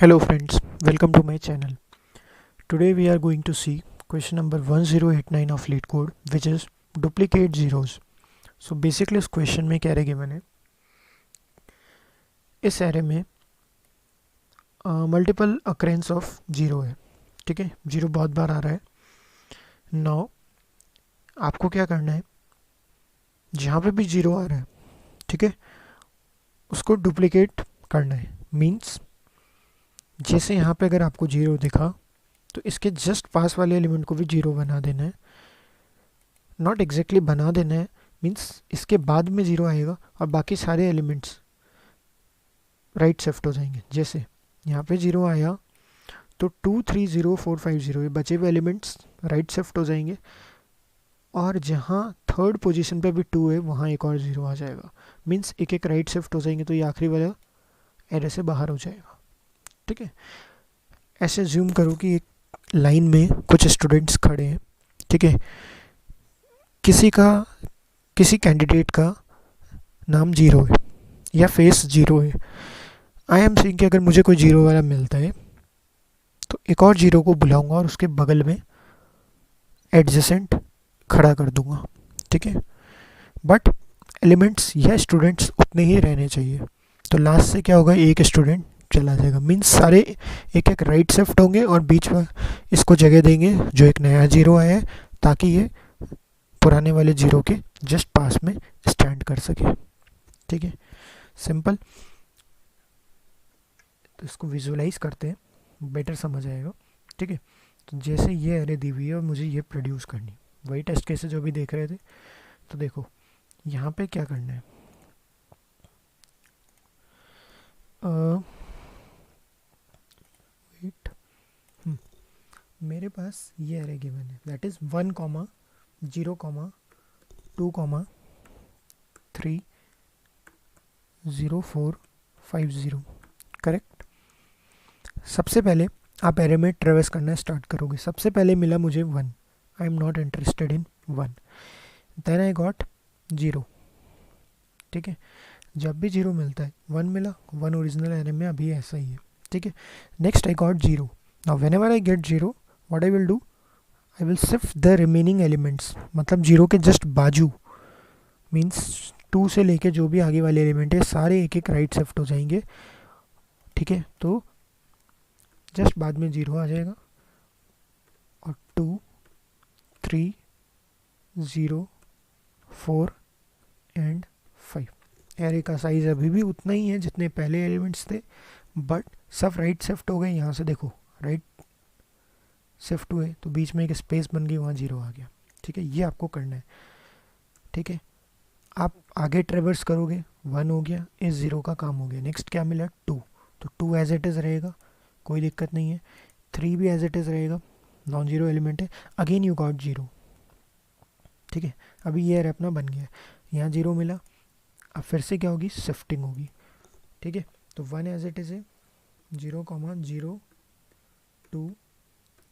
Hello friends, welcome to my channel. Today we are going to see question number 1089 of LeetCode, which is duplicate zeros. So basically इस question में क्या given है, इस array में multiple occurrence of zero है, ठीक है, zero बहुत बार आ रहा है. Now आपको क्या करना है, जहाँ पे भी जीरो आ रहा है, ठीक है, उसको डुप्लीकेट करना है. मीन्स जैसे यहाँ पे अगर आपको जीरो दिखा तो इसके जस्ट पास वाले एलिमेंट को भी जीरो बना देना है. नॉट एग्जैक्टली बना देना है, मीन्स इसके बाद में जीरो आएगा और बाकी सारे एलिमेंट्स राइट शिफ्ट हो जाएंगे. जैसे यहाँ पे जीरो आया तो 2 3 0 4 5 0 ये बचे हुए एलिमेंट्स राइट शिफ्ट हो जाएंगे, और जहाँ थर्ड पोजीशन पे भी 2 है वहाँ एक और जीरो आ जाएगा. मीन्स एक एक राइट शिफ्ट हो जाएंगे तो ये आखिरी वाला एरे से बाहर हो जाएगा. ठीक है, ऐसे जूम करो कि एक लाइन में कुछ स्टूडेंट्स खड़े हैं. ठीक है, किसी कैंडिडेट का नाम जीरो है या फेस जीरो है. आई एम सेइंग कि अगर मुझे कोई जीरो वाला मिलता है तो एक और जीरो को बुलाऊंगा और उसके बगल में एडजेसेंट खड़ा कर दूंगा. ठीक है, बट एलिमेंट्स या स्टूडेंट्स उतने ही रहने चाहिए. तो लास्ट से क्या होगा, एक स्टूडेंट चला जाएगा. मीन्स सारे एक एक राइट शिफ्ट होंगे और बीच में इसको जगह देंगे जो एक नया जीरो आया है, ताकि ये पुराने वाले जीरो के जस्ट पास में स्टैंड कर सके. ठीक है, सिंपल. तो इसको विजुअलाइज करते हैं, बेटर समझ आएगा. ठीक है, तो जैसे ये एरे दी हुई है और मुझे ये प्रोड्यूस करनी, वही टेस्ट केसेस जो भी देख रहे थे. तो देखो यहाँ पे क्या करना है, मेरे पास ये एरे गिवन है, दैट इज 1 0 2 3 0 4 5 0. करेक्ट. सबसे पहले आप एरे में ट्रेवर्स करना स्टार्ट करोगे. सबसे पहले मिला मुझे 1, I am not interested in 1. Then I got 0. ठीक है, जब भी 0 मिलता है 1 मिला, 1 ओरिजिनल एरे में अभी ऐसा ही है. ठीक है, next I got 0. Now whenever I get 0, what I will do, I will shift the remaining elements. मतलब जीरो के जस्ट बाजू, मीन्स 2 से लेके जो भी आगे वाले एलिमेंट है सारे एक एक राइट शिफ्ट हो जाएंगे. ठीक है, तो जस्ट बाद में जीरो आ जाएगा और 2 3 0 4 एंड 5. एरे का साइज अभी भी उतना ही है जितने पहले एलिमेंट्स थे, बट सब राइट शिफ्ट हो गए. यहाँ से देखो राइट शिफ्ट हुए तो बीच में एक स्पेस बन गई, वहाँ जीरो आ गया. ठीक है, ये आपको करना है. ठीक है, आप आगे ट्रेवर्स करोगे, 1 हो गया, इस जीरो का काम हो गया. नेक्स्ट क्या मिला, 2. तो 2 एज इट इज़ रहेगा, कोई दिक्कत नहीं है. 3 भी एज इट इज़ रहेगा, नॉन जीरो एलिमेंट है. Again you got 0. ठीक है, अभी ये अपना बन गया. यहाँ 0 मिला, अब फिर से क्या होगी, शिफ्टिंग होगी. ठीक है, तो 1 एज इट इज़ है, 0 0 2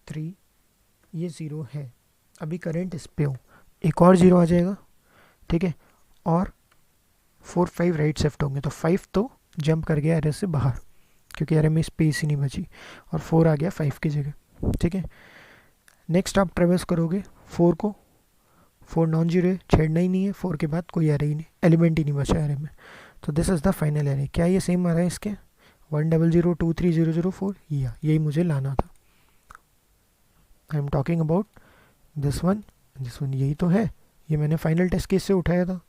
3, ये 0 है. अभी करेंट इस पे हो, एक और 0 आ जाएगा. ठीक है, और 4 5 राइट शिफ्ट होंगे, तो 5 तो जंप कर गया एरे से बाहर क्योंकि एरे में स्पेस ही नहीं बची, और 4 आ गया 5 की जगह. ठीक है, नेक्स्ट आप ट्रेवर्स करोगे 4 को. 4 नॉन जीरो है, छेड़ना ही नहीं है. 4 के बाद कोई एरे ही नहीं, एलिमेंट ही नहीं बचा एरे में. तो this is the final array. क्या ये सेम आ रहा है इसके, 1 0 0 2 3 0 0 4, यही मुझे लाना था. I am talking about this one. यही तो है, ये मैंने फाइनल टेस्ट केस से उठाया था,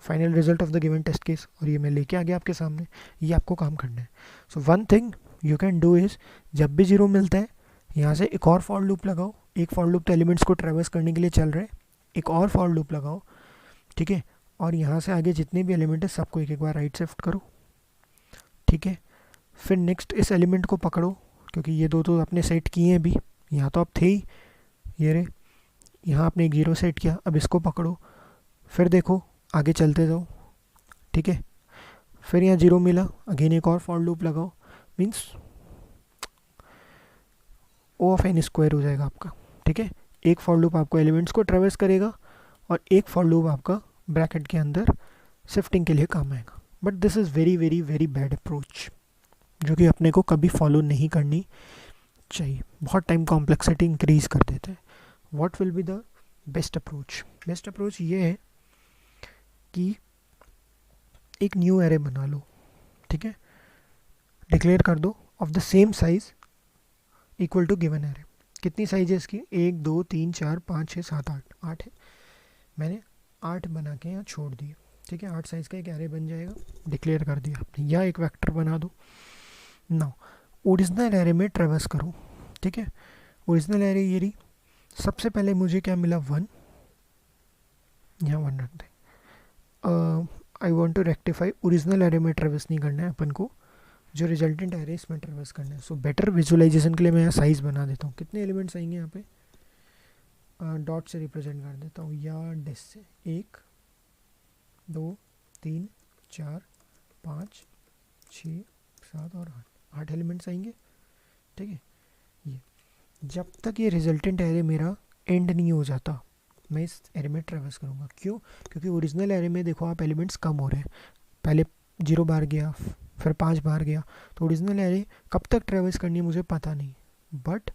final result of the given test case, और ये मैं लेके आ गया आपके सामने. ये आपको काम करना है. So one thing you can do is, जब भी जीरो मिलता है यहाँ से एक और फॉर लूप लगाओ. एक फॉर लूप तो एलिमेंट्स को ट्रेवर्स करने के लिए चल रहे हैं, एक और फॉर लूप लगाओ. ठीक है, और यहाँ से आगे जितने भी एलिमेंट है सबको एक एक बार राइट शिफ्ट करो. ठीक है, फिर नेक्स्ट इस एलिमेंट को पकड़ो, क्योंकि ये दो तो आपने सेट किए हैं अभी, यहाँ तो अब थे ही, ये रे यहाँ आपने एक 0 सेट किया. अब इसको पकड़ो, फिर देखो आगे चलते जाओ. ठीक है, फिर यहाँ 0 मिला, अगेन एक और फॉर लूप लगाओ. Means O of N square हो जाएगा आपका. ठीक है, एक फॉर लूप आपको एलिमेंट्स को ट्रेवर्स करेगा और एक फॉर लूप आपका ब्रैकेट के अंदर शिफ्टिंग के लिए काम आएगा. But this is very very very bad approach. जो कि अपने को कभी फॉलो नहीं करनी चाहिए, बहुत टाइम कॉम्प्लेक्सिटी इंक्रीज कर देते हैं। What will be the best approach? Best approach ये है कि एक न्यू एरे बना लो, ठीक है, डिक्लेयर कर दो of the same size equal to given array. कितनी साइज है इसकी? 1 2 3 4 5 6 7 8, 8 है। मैंने 8 बना के यहाँ छोड़ दिए, ठीक है, 8 साइज का एक एरे बन जाएगा, डिक्लेयर कर दिया आपने। या एक वेक्टर बना दो। नाउ ओरिजिनल एरे में ट्रेवर्स करो, ठीक है, ओरिजिनल एरे ये रही। सबसे पहले मुझे क्या मिला? 1, यहाँ 1 रख दें। I want to rectify, original array में ट्रेवर्स नहीं करना है अपन को, जो रिजल्टेंट एरे इसमें ट्रेवर्स करना है। सो बेटर विजुअलाइजेशन के लिए मैं यहाँ साइज बना देता हूँ। कितने एलिमेंट्स आएंगे यहाँ पे? डॉट से रिप्रेजेंट कर देता हूँ या डिस से। 1 2 3 4 5 6 7 और 8 एलिमेंट्स आएंगे, ठीक है। ये जब तक ये रिजल्टेंट एरे मेरा एंड नहीं हो जाता मैं इस एरे में ट्रेवर्स करूँगा। क्यों? क्योंकि ओरिजिनल एरे में देखो आप एलिमेंट्स कम हो रहे हैं, पहले 0 बार गया, फिर 5 बार गया, तो ओरिजिनल एरे कब तक ट्रेवर्स करनी है मुझे पता नहीं, बट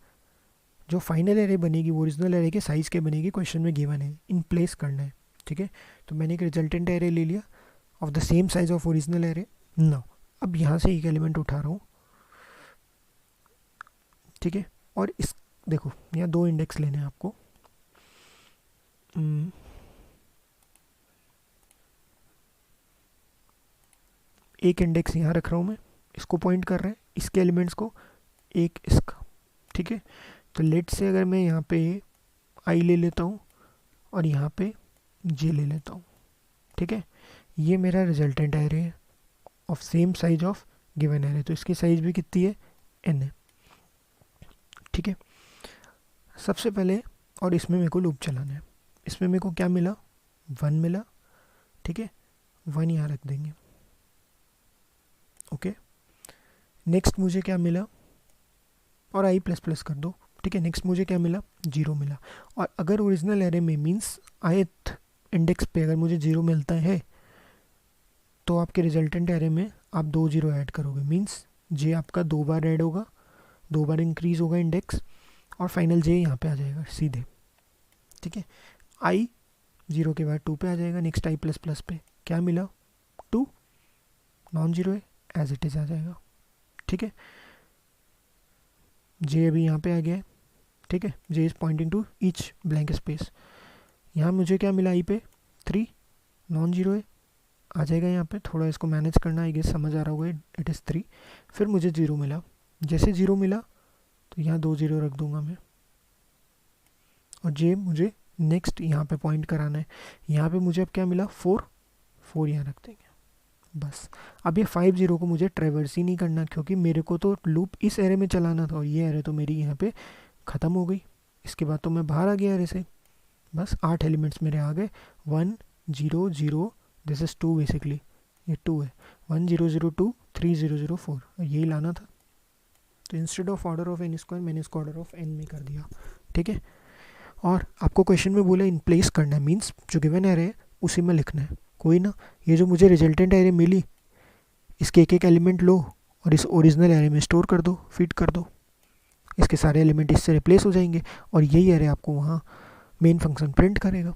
जो फाइनल एरे बनेगी वो ओरिजिनल एरे के साइज़ के बनेगी, क्वेश्चन में गिवन है, इन प्लेस करना है, ठीक है। तो मैंने एक रिजल्टेंट एरे ले लिया of the same size of original array. Now अब यहाँ से एक एलिमेंट उठा रहा हूँ, ठीक है, और इस देखो यहाँ 2 इंडेक्स लेने हैं आपको। एक इंडेक्स यहाँ रख रहा हूँ मैं, इसको पॉइंट कर रहे हैं, इसके एलिमेंट्स को, एक इसका, ठीक है। तो लेट से अगर मैं यहाँ पे आई ले लेता हूँ और यहाँ पे जे ले लेता हूँ, ठीक है, ये मेरा रिजल्टेंट एरे है of same size of given array. तो इसकी साइज भी कितनी है? n है, ठीक है। सबसे पहले और इसमें मेरे को लूप चलाना है। इसमें मेरे को क्या मिला? 1 मिला, ठीक है, 1 यहाँ रख देंगे, ओके। नेक्स्ट मुझे क्या मिला? और आई प्लस प्लस कर दो, ठीक है। नेक्स्ट मुझे क्या मिला? 0 मिला। और अगर ओरिजिनल एरे में मीन्स ith इंडेक्स पे अगर मुझे 0 मिलता है तो आपके रिजल्टेंट एरे में आप 2 0 ऐड करोगे, मीन्स जे आपका 2 बार ऐड होगा, 2 बार इंक्रीज होगा इंडेक्स, और फाइनल जे यहाँ पे आ जाएगा सीधे, ठीक है। आई 0 के बाद 2 पे आ जाएगा, नेक्स्ट आई प्लस प्लस पे क्या मिला? 2 नॉन जीरो है, एज इट इज आ जाएगा, ठीक है। जे अभी यहाँ पे आ गया है, ठीक है, J is pointing to each blank space. यहाँ मुझे क्या मिला? आई पे 3 नॉन जीरो है, आ जाएगा यहाँ पे, थोड़ा इसको मैनेज करना आई गेस, समझ आ रहा होगा, इट इज़ 3। फिर मुझे 0 मिला, जैसे 0 मिला तो यहाँ 2 0 रख दूंगा मैं, और जे मुझे नेक्स्ट यहाँ पे पॉइंट कराना है। यहाँ पे मुझे अब क्या मिला? 4 यहाँ रख देंगे, बस। अब ये 5 0 को मुझे ट्रेवर्स ही नहीं करना, क्योंकि मेरे को तो लूप इस एरे में चलाना था और ये एरे तो मेरी यहाँ पे ख़त्म हो गई। इसके बाद तो मैं बाहर आ गया एरे से, बस 8 एलिमेंट्स मेरे आ गए। 1 0 0, दिस इज़ 2 बेसिकली, ये 2 है। 1 0 0 2 3 0 0 4, यही लाना था। तो instead of order of n² मैंने इसको ऑर्डर ऑफ n में कर दिया, ठीक है। और आपको क्वेश्चन में बोला इन प्लेस करना है, मीन्स जो गिवन एरे है उसी में लिखना है। कोई ना, ये जो मुझे रिजल्टेंट एरे मिली इसके एक एक एलिमेंट लो और इस ओरिजिनल एरे में स्टोर कर दो, फीड कर दो, इसके सारे एलिमेंट इससे रिप्लेस हो जाएंगे और यही एरे आपको वहाँ मेन फंक्शन प्रिंट करेगा,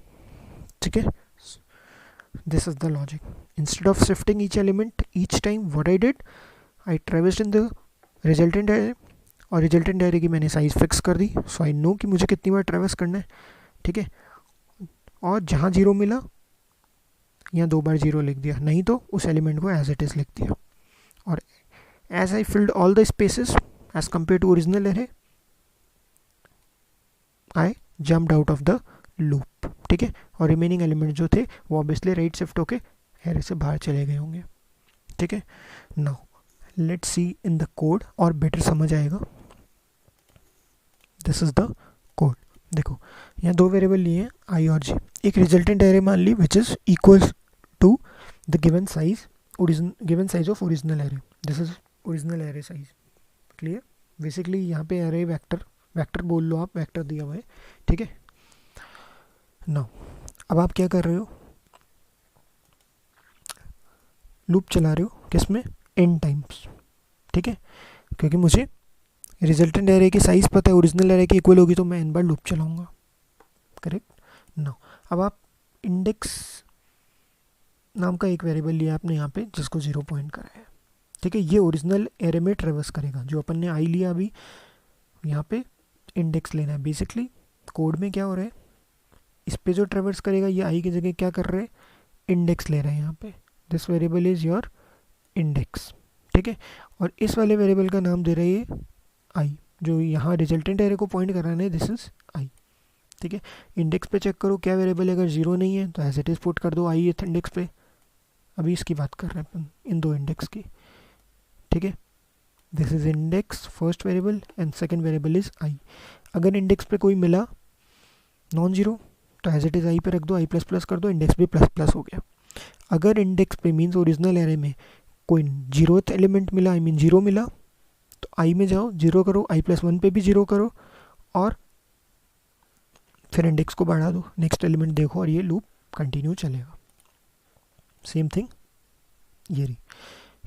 ठीक है। This is the logic. Instead of shifting each element each time, what I did, I traversed in the resultant array, और रिजल्टेंट एरे की मैंने साइज फिक्स कर दी, सो आई नो कि मुझे कितनी बार ट्रेवर्स करना है, ठीक है। और जहाँ 0 मिला यहाँ 2 बार 0 लिख दिया, नहीं तो उस एलिमेंट को एज इट इज़ लिख दिया। और as I filled all the spaces as compare to original array, I jumped out of the loop, ठीक है। और रिमेनिंग एलिमेंट जो थे वो ऑब्वियसली राइट शिफ्ट होके एरे से बाहर चले गए होंगे, ठीक है। Now let's see in the code, और बेटर समझ आएगा। This is the code. देखो यहाँ 2 वेरिएबल लिए हैं, आई और जे। एक रिजल्टेंट एरे मान ली which is equal to the given size of original array. This is original array size, clear. Basically यहाँ पे एरे वेक्टर बोल लो आप, वेक्टर दिया हुआ है, ठीक है। नाउ अब आप क्या कर रहे हो? लूप चला रहे हो, किसमें? n टाइम्स, ठीक है, क्योंकि मुझे रिजल्टेंट एरे की साइज़ पता है, ओरिजिनल एरे की इक्वल होगी तो मैं n बार लूप चलाऊंगा। Correct no. अब आप इंडेक्स नाम का एक वेरिएबल लिया आपने यहाँ पे जिसको 0 पॉइंट करा है, ठीक है। ये ओरिजिनल एरे में ट्रेवर्स करेगा। जो अपन ने आई लिया अभी, यहाँ पे इंडेक्स लेना है। बेसिकली कोड में क्या हो रहा है, इस पे जो ट्रेवर्स करेगा ये आई की जगह क्या कर रहे हैं, इंडेक्स ले रहे हैं यहाँ पे। This variable is your index, ठीक है। और इस वाले वेरिएबल का नाम दे रहे हैं आई, जो यहाँ रिजल्टेंट एरे को पॉइंट कराना है, दिस इज आई, ठीक है। इंडेक्स पे चेक करो क्या वेरिएबल है, अगर 0 नहीं है तो एज इट इज पुट कर दो आई इथ इंडेक्स पे। अभी इसकी बात कर रहे हैं अपन, इन दो इंडेक्स की, ठीक है। This is index first variable and second variable is I. अगर इंडेक्स पे कोई मिला नॉन जीरो तो एज इट इज आई पे रख दो, आई प्लस प्लस कर दो, इंडेक्स भी प्लस प्लस हो गया। अगर इंडेक्स पे मीन्स ओरिजिनल एरे में कोई जीरोथ एलिमेंट मिला, आई मीन 0 मिला, तो आई में जाओ 0 करो, आई प्लस 1 पे भी 0 करो और फिर इंडेक्स को बढ़ा दो, नेक्स्ट एलिमेंट देखो और ये लूप कंटिन्यू चलेगा। सेम थिंग ये रही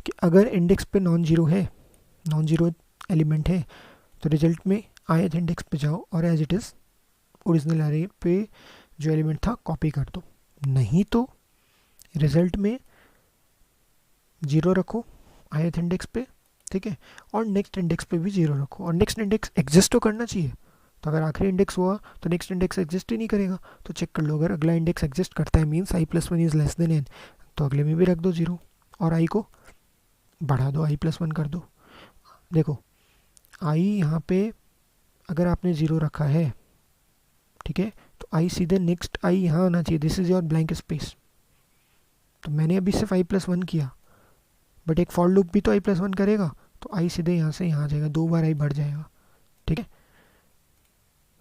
कि अगर इंडेक्स पे नॉन जीरो है, नॉन जीरो एलिमेंट है, तो रिजल्ट में ith इंडेक्स पे जाओ और as it is original array पे जो एलिमेंट था कॉपी कर दो। नहीं तो रिजल्ट में 0 रखो ith इंडेक्स पे, ठीक है, और नेक्स्ट इंडेक्स पे भी 0 रखो। और नेक्स्ट इंडेक्स एग्जिस्ट तो करना चाहिए, तो अगर आखिरी इंडेक्स हुआ तो नेक्स्ट इंडेक्स एग्जिस्ट ही नहीं करेगा, तो चेक कर लो। अगर अगला इंडेक्स एग्जिस्ट करता है means I plus 1 is less than n, तो अगले में भी रख दो 0 और आई को बढ़ा दो, आई प्लस 1 कर दो। देखो आई यहाँ पे अगर आपने 0 रखा है, ठीक है, तो आई सीधे नेक्स्ट आई यहाँ आना चाहिए, this is your blank space. तो मैंने अभी सिर्फ आई प्लस 1 किया, बट एक फॉर लूप भी तो आई प्लस 1 करेगा, तो आई सीधे यहाँ से यहाँ आ जाएगा, 2 बार आई बढ़ जाएगा, ठीक है।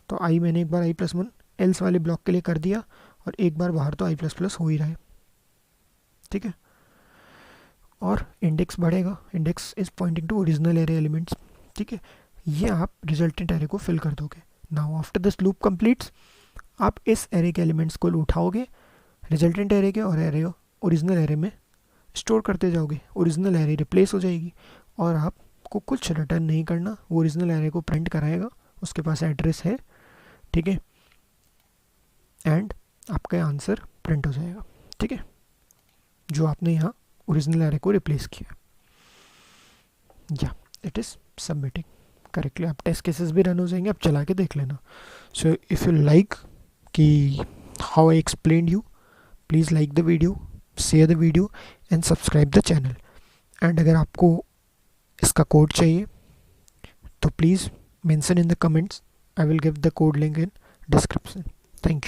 तो आई मैंने एक बार आई प्लस 1 एल्स वाले ब्लॉक के लिए कर दिया और एक बार बाहर तो आई प्लस प्लस हो ही रहा है, ठीक है। और इंडेक्स बढ़ेगा, index is pointing to original array elements, ठीक है। ये आप रिजल्टेंट एरे को फिल कर दोगे। Now after this loop completes, आप इस एरे के एलिमेंट्स को उठाओगे, रिजल्टेंट एरे के और एरे ओरिजिनल एरे में स्टोर करते जाओगे, ओरिजिनल एरे रिप्लेस हो जाएगी और आपको कुछ रिटर्न नहीं करना, वो ओरिजिनल एरे को प्रिंट कराएगा, उसके पास एड्रेस है, ठीक है, एंड आपका आंसर प्रिंट हो जाएगा, ठीक है, जो आपने यहाँ ओरिजिनल एरे को रिप्लेस किया। या इट इज़ सबमिटिंग करेक्टली। आप टेस्ट केसेस भी रन हो जाएंगे, आप चला के देख लेना। सो इफ़ यू लाइक कि how I explained you, please like the video, share the video and subscribe the channel. And अगर आपको इसका कोड चाहिए तो please mention in the comments, I will give the code link in description. Thank you.